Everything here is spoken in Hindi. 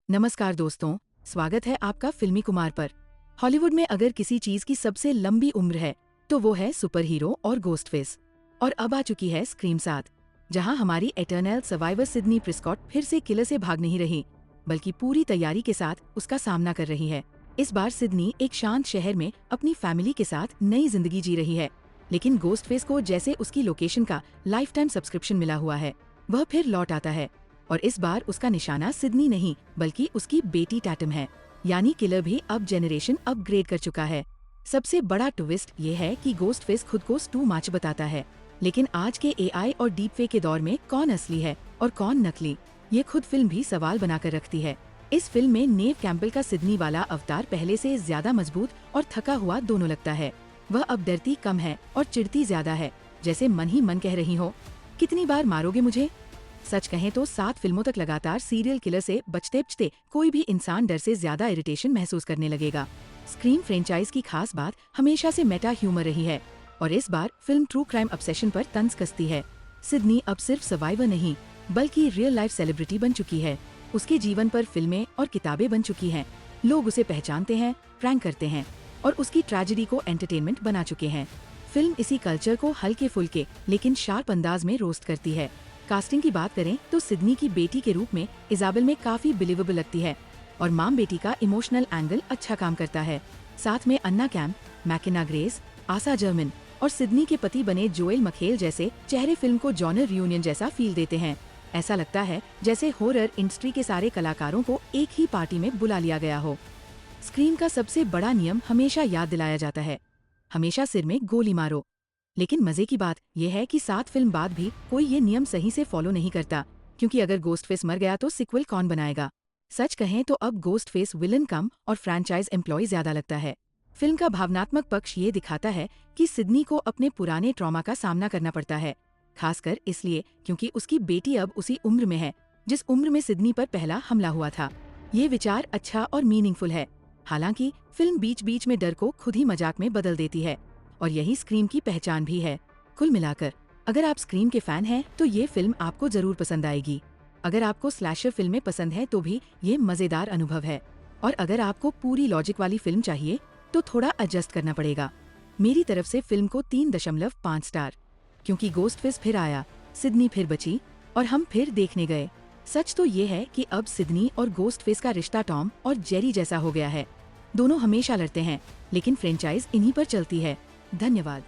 नमस्कार दोस्तों, स्वागत है आपका फिल्मी कुमार पर। हॉलीवुड में अगर किसी चीज की सबसे लंबी उम्र है तो वो है सुपर हीरो और गोस्टफेस। और अब आ चुकी है स्क्रीम 7, जहां हमारी एटर्नल सर्वाइवर सिडनी प्रिस्कॉट फिर से किलर से भाग नहीं रही, बल्कि पूरी तैयारी के साथ उसका सामना कर रही है। इस बार सिडनी एक शांत शहर में अपनी फैमिली के साथ नई जिंदगी जी रही है, लेकिन गोस्टफेस को जैसे उसकी लोकेशन का लाइफ टाइम सब्सक्रिप्शन मिला हुआ है, वह फिर लौट आता है। और इस बार उसका निशाना सिडनी नहीं बल्कि उसकी बेटी टैटम है। यानी किलर भी अब जेनरेशन अपग्रेड कर चुका है। सबसे बड़ा ट्विस्ट ये है कि गोस्टफेस खुद को टू मच बताता है, लेकिन आज के एआई और डीप फेक के दौर में कौन असली है और कौन नकली, ये खुद फिल्म भी सवाल बनाकर रखती है। इस फिल्म में नेव कैंपबेल का सिडनी वाला अवतार पहले से ज्यादा मजबूत और थका हुआ दोनों लगता है। वह अब डरती कम है और चिढ़ती ज्यादा है, जैसे मन ही मन कह रही हो, कितनी बार मारोगे मुझे। सच कहें तो 7 फिल्मों तक लगातार सीरियल किलर से बचते बचते कोई भी इंसान डर से ज्यादा इरिटेशन महसूस करने लगेगा। स्क्रीम फ्रेंचाइज की खास बात हमेशा से मेटा ह्यूमर रही है, और इस बार फिल्म ट्रू क्राइम ऑब्सेशन पर तंज कसती है। सिडनी अब सिर्फ सर्वाइवर नहीं बल्कि रियल लाइफ सेलिब्रिटी बन चुकी है। उसके जीवन पर फिल्में और किताबें बन चुकी हैं। लोग उसे पहचानते हैं, प्रैंक करते हैं और उसकी ट्रेजेडी को एंटरटेनमेंट बना चुके हैं। फिल्म इसी कल्चर को हल्के फुल्के लेकिन शार्प अंदाज में रोस्ट करती है। कास्टिंग की बात करें तो सिडनी की बेटी के रूप में इजाबेल में काफी बिलीवेबल लगती है, और माम बेटी का इमोशनल एंगल अच्छा काम करता है। साथ में अन्ना कैम्प, मैकेना ग्रेस, आसा जर्मन और सिडनी के पति बने जोएल मखेल जैसे चेहरे फिल्म को जॉनर रियूनियन जैसा फील देते हैं। ऐसा लगता है जैसे हॉरर इंडस्ट्री के सारे कलाकारों को एक ही पार्टी में बुला लिया गया हो। स्क्रीन का सबसे बड़ा नियम हमेशा याद दिलाया जाता है, हमेशा सिर में गोली मारो। लेकिन मजे की बात यह है कि 7 फिल्म बाद भी कोई ये नियम सही से फॉलो नहीं करता, क्योंकि अगर गोस्टफेस मर गया तो सिक्वल कौन बनाएगा। सच कहें तो अब गोस्टफेस विलन कम और फ्रैंचाइज एम्प्लॉय ज्यादा लगता है। फिल्म का भावनात्मक पक्ष ये दिखाता है कि सिडनी को अपने पुराने ट्रॉमा का सामना करना पड़ता है, खासकर इसलिए क्योंकि उसकी बेटी अब उसी उम्र में है जिस उम्र में सिडनी पर पहला हमला हुआ था। ये विचार अच्छा और मीनिंगफुल है। हालांकि फिल्म बीच बीच में डर को खुद ही मजाक में बदल देती है, और यही स्क्रीम की पहचान भी है। कुल मिलाकर अगर आप स्क्रीम के फैन हैं तो ये फिल्म आपको जरूर पसंद आएगी। अगर आपको स्लैशर फिल्में पसंद है तो भी ये मजेदार अनुभव है, और अगर आपको पूरी लॉजिक वाली फिल्म चाहिए तो थोड़ा एडजस्ट करना पड़ेगा। मेरी तरफ से फिल्म को 3.5 स्टार, क्योंकि गोस्टफेस फिर आया, सिडनी फिर बची और हम फिर देखने गए। सच तो ये है कि अब सिडनी और गोस्टफेस का रिश्ता टॉम और जेरी जैसा हो गया है। दोनों हमेशा लड़ते हैं, लेकिन फ्रेंचाइज इन्हीं पर चलती है। धन्यवाद।